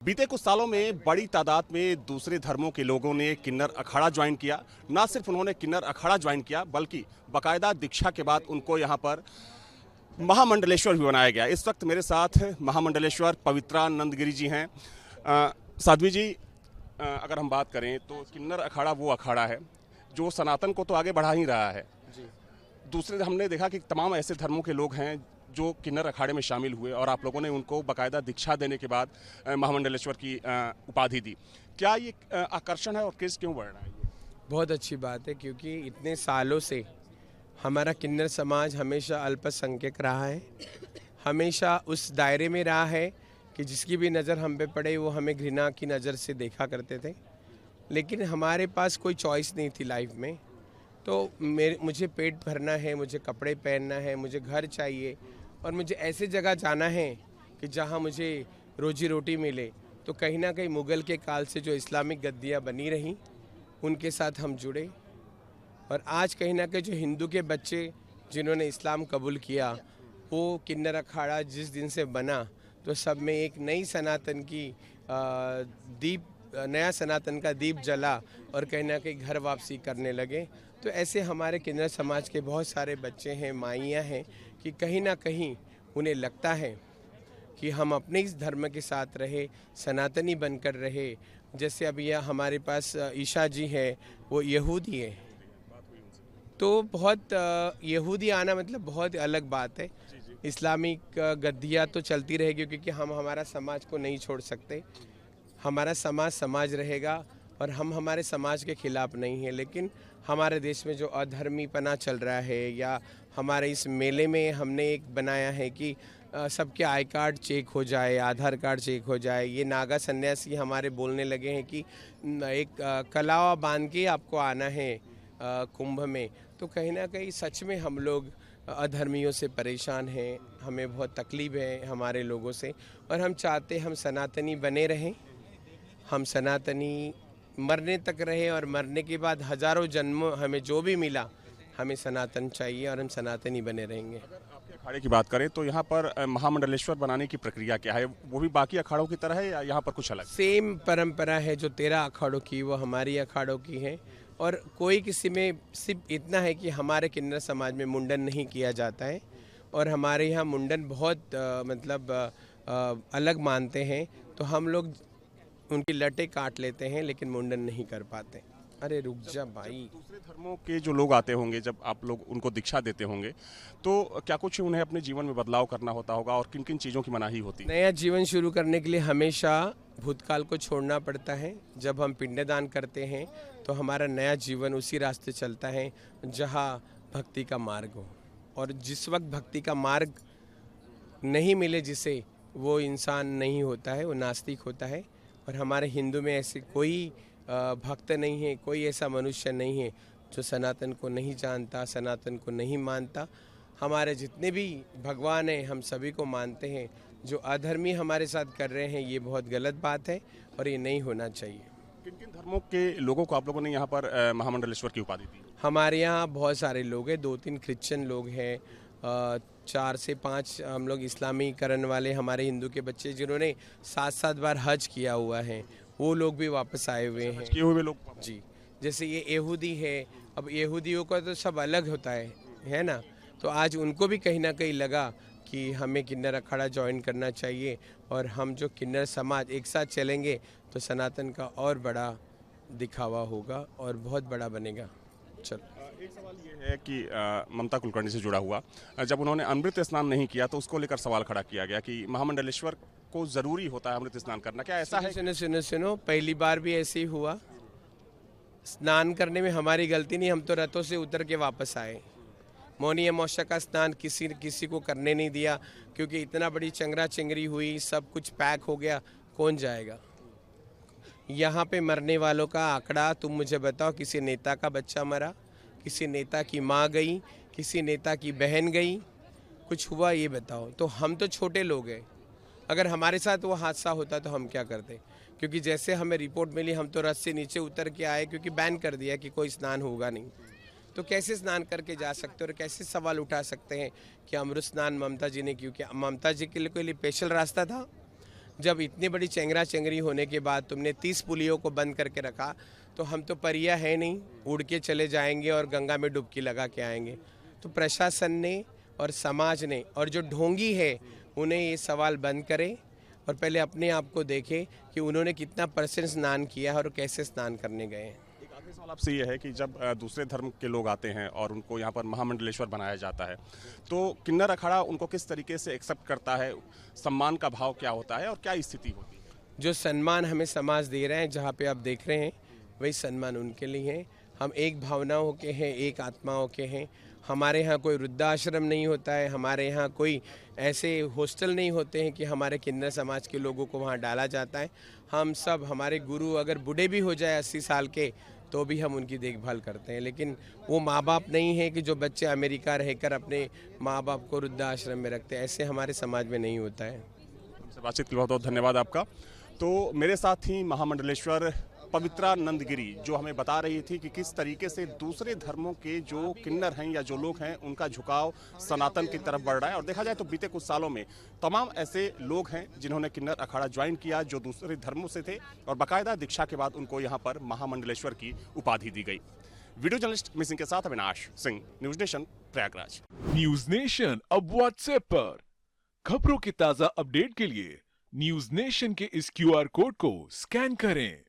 बीते कुछ सालों में बड़ी तादाद में दूसरे धर्मों के लोगों ने किन्नर अखाड़ा ज्वाइन किया। ना सिर्फ उन्होंने किन्नर अखाड़ा ज्वाइन किया बल्कि बाकायदा दीक्षा के बाद उनको यहाँ पर महामंडलेश्वर भी बनाया गया। इस वक्त मेरे साथ महामंडलेश्वर पवित्रानंदगिरी जी हैं। साध्वी जी, अगर हम बात करें तो किन्नर अखाड़ा वो अखाड़ा है जो सनातन को तो आगे बढ़ा ही रहा है जी। दूसरे हमने देखा कि तमाम ऐसे धर्मों के लोग हैं जो किन्नर अखाड़े में शामिल हुए और आप लोगों ने उनको बाकायदा दीक्षा देने के बाद महामंडलेश्वर की उपाधि दी। क्या ये आकर्षण है और क्रेज़ क्यों बढ़ रहा है? बहुत अच्छी बात है, क्योंकि इतने सालों से हमारा किन्नर समाज हमेशा अल्पसंख्यक रहा है, हमेशा उस दायरे में रहा है कि जिसकी भी नज़र हम पे पड़े वो हमें घृणा की नज़र से देखा करते थे। लेकिन हमारे पास कोई चॉइस नहीं थी लाइफ में। तो मुझे पेट भरना है, मुझे कपड़े पहनना है, मुझे घर चाहिए और मुझे ऐसे जगह जाना है कि जहाँ मुझे रोजी रोटी मिले। तो कहीं ना कहीं मुग़ल के काल से जो इस्लामिक गद्दियाँ बनी रहीं उनके साथ हम जुड़े। और आज कहीं ना कहीं जो हिंदू के बच्चे जिन्होंने इस्लाम कबूल किया, वो किन्नर अखाड़ा जिस दिन से बना तो सब में एक नई सनातन की नया सनातन का दीप जला और कहीं ना कहीं घर वापसी करने लगे। तो ऐसे हमारे किन्नर समाज के बहुत सारे बच्चे हैं, माइयाँ हैं कि कहीं ना कहीं उन्हें लगता है कि हम अपने इस धर्म के साथ रहे, सनातनी बनकर रहे। जैसे अभी यह हमारे पास ईशा जी है, वो यहूदी है। तो बहुत यहूदी आना मतलब बहुत अलग बात है। इस्लामिक गद्दियाँ तो चलती रहेगी क्योंकि हम हमारा समाज को नहीं छोड़ सकते। हमारा समाज समाज रहेगा और हम हमारे समाज के खिलाफ नहीं है। लेकिन हमारे देश में जो अधर्मीपना चल रहा है, या हमारे इस मेले में हमने एक बनाया है कि सबके आई कार्ड चेक हो जाए, आधार कार्ड चेक हो जाए। ये नागा सन्यासी हमारे बोलने लगे हैं कि एक कलावा बांध के आपको आना है कुंभ में। तो कहीं ना कहीं सच में हम लोग अधर्मियों से परेशान हैं, हमें बहुत तकलीफ है हमारे लोगों से। और हम चाहते हम सनातनी बने रहें, हम सनातनी मरने तक रहे और मरने के बाद हजारों जन्म हमें जो भी मिला, हमें सनातन चाहिए और हम सनातनी बने रहेंगे। अगर आपके अखाड़े की बात करें तो यहाँ पर महामंडलेश्वर बनाने की प्रक्रिया क्या है? वो भी बाकी अखाड़ों की तरह है या यहाँ पर कुछ अलग? सेम परंपरा है जो 13 अखाड़ों की, वो हमारी अखाड़ों की है। और कोई किसी में सिर्फ इतना है कि हमारे किन्नर समाज में मुंडन नहीं किया जाता है और हमारे यहाँ मुंडन बहुत अलग मानते हैं। तो हम लोग उनकी लटें काट लेते हैं लेकिन मुंडन नहीं कर पाते। अरे रुक जा भाई। दूसरे धर्मों के जो लोग आते होंगे, जब आप लोग उनको दीक्षा देते होंगे तो क्या कुछ उन्हें अपने जीवन में बदलाव करना होता होगा और किन किन चीज़ों की मनाही होती है? नया जीवन शुरू करने के लिए हमेशा भूतकाल को छोड़ना पड़ता है। जब हम पिंडदान करते हैं तो हमारा नया जीवन उसी रास्ते चलता है जहाँ भक्ति का मार्ग हो। और जिस वक्त भक्ति का मार्ग नहीं मिले जिसे, वो इंसान नहीं होता है, वो नास्तिक होता है। और हमारे हिंदू में ऐसे कोई भक्त नहीं है, कोई ऐसा मनुष्य नहीं है जो सनातन को नहीं जानता, सनातन को नहीं मानता। हमारे जितने भी भगवान हैं हम सभी को मानते हैं। जो अधर्मी हमारे साथ कर रहे हैं ये बहुत गलत बात है और ये नहीं होना चाहिए। किन किन धर्मों के लोगों को आप लोगों ने यहाँ पर महामंडलेश्वर की उपाधि दी? हमारे यहाँ बहुत सारे लोग हैं, 2-3 क्रिश्चियन लोग हैं, 4 से 5 हम लोग इस्लामीकरण वाले हमारे हिंदू के बच्चे जिन्होंने 7-7 बार हज किया हुआ है, वो लोग भी वापस आए हुए हैं। किए हुए लोग जी, जैसे ये यहूदी है। अब यहूदियों का तो सब अलग होता है ना। तो आज उनको भी कहीं ना कहीं लगा कि हमें किन्नर अखाड़ा ज्वाइन करना चाहिए और हम जो किन्नर समाज एक साथ चलेंगे तो सनातन का और बड़ा दिखावा होगा और बहुत बड़ा बनेगा। चलो, एक सवाल ये है कि ममता कुलकर्णी से जुड़ा हुआ, जब उन्होंने अमृत स्नान नहीं किया तो उसको लेकर सवाल खड़ा किया गया कि महामंडलेश्वर को ज़रूरी होता है अमृत स्नान करना। क्या ऐसा है? सुनो सुनो सुनो, पहली बार भी ऐसे ही हुआ। स्नान करने में हमारी गलती नहीं, हम तो रथों से उतर के वापस आए। मौनी अमावस्या का स्नान किसी को करने नहीं दिया क्योंकि इतना बड़ी चंगरा चिंगरी हुई, सब कुछ पैक हो गया, कौन जाएगा। यहाँ पे मरने वालों का आंकड़ा तुम मुझे बताओ, किसी नेता का बच्चा मरा, किसी नेता की माँ गई, किसी नेता की बहन गई, कुछ हुआ ये बताओ। तो हम तो छोटे लोग हैं, अगर हमारे साथ वो हादसा होता तो हम क्या करते। क्योंकि जैसे हमें रिपोर्ट मिली हम तो रथ से नीचे उतर के आए क्योंकि बैन कर दिया कि कोई स्नान होगा नहीं। तो कैसे स्नान करके जा सकते और कैसे सवाल उठा सकते हैं कि अमृत स्नान ममता जी ने क्यों किया। ममता जी के लिए कोई स्पेशल रास्ता था? जब इतनी बड़ी चेंगरा चेंगरी होने के बाद तुमने 30 पुलियों को बंद करके रखा, तो हम तो परिया है नहीं, उड़ के चले जाएंगे और गंगा में डुबकी लगा के आएंगे। तो प्रशासन ने और समाज ने और जो ढोंगी है उन्हें ये सवाल बंद करे और पहले अपने आप को देखे कि उन्होंने कितना % स्नान किया है और कैसे स्नान करने गए हैं। एक आखिरी सवाल आपसे ये है कि जब दूसरे धर्म के लोग आते हैं और उनको यहाँ पर महामंडलेश्वर बनाया जाता है, तो किन्नर अखाड़ा उनको किस तरीके से एक्सेप्ट करता है, सम्मान का भाव क्या होता है और क्या स्थिति होती है? जो सम्मान हमें समाज दे रहे हैं, जहाँ पे आप देख रहे हैं, वही सम्मान उनके लिए है। हम एक भावनाओं के हैं, एक आत्माओं के हैं। हमारे यहाँ कोई वृद्धाश्रम नहीं होता है, हमारे यहाँ कोई ऐसे हॉस्टल नहीं होते हैं कि हमारे किन्नर समाज के लोगों को वहाँ डाला जाता है। हम सब, हमारे गुरु अगर बूढ़े भी हो जाए 80 साल के, तो भी हम उनकी देखभाल करते हैं। लेकिन वो माँ बाप नहीं है कि जो बच्चे अमेरिका रहकर अपने माँ बाप को वृद्धाश्रम में रखते हैं, ऐसे हमारे समाज में नहीं होता है। हमसे बातचीत के लिए बहुत बहुत धन्यवाद आपका। तो मेरे साथ ही महामंडलेश्वर पवित्रा नंदगिरी जो हमें बता रही थी कि किस तरीके से दूसरे धर्मों के जो किन्नर हैं या जो लोग हैं उनका झुकाव सनातन की तरफ बढ़ रहा है। और देखा जाए तो बीते कुछ सालों में तमाम ऐसे लोग हैं जिन्होंने किन्नर अखाड़ा ज्वाइन किया जो दूसरे धर्मों से थे और बाकायदा दीक्षा के बाद उनको यहाँ पर महामंडलेश्वर की उपाधि दी गई। वीडियो जर्नलिस्ट मिसिंग के साथ Avinash Singh, news nation, Prayagraj. News nation अब व्हाट्सएप पर खबरों के ताजा अपडेट के लिए न्यूज नेशन के इस QR कोड को स्कैन करें।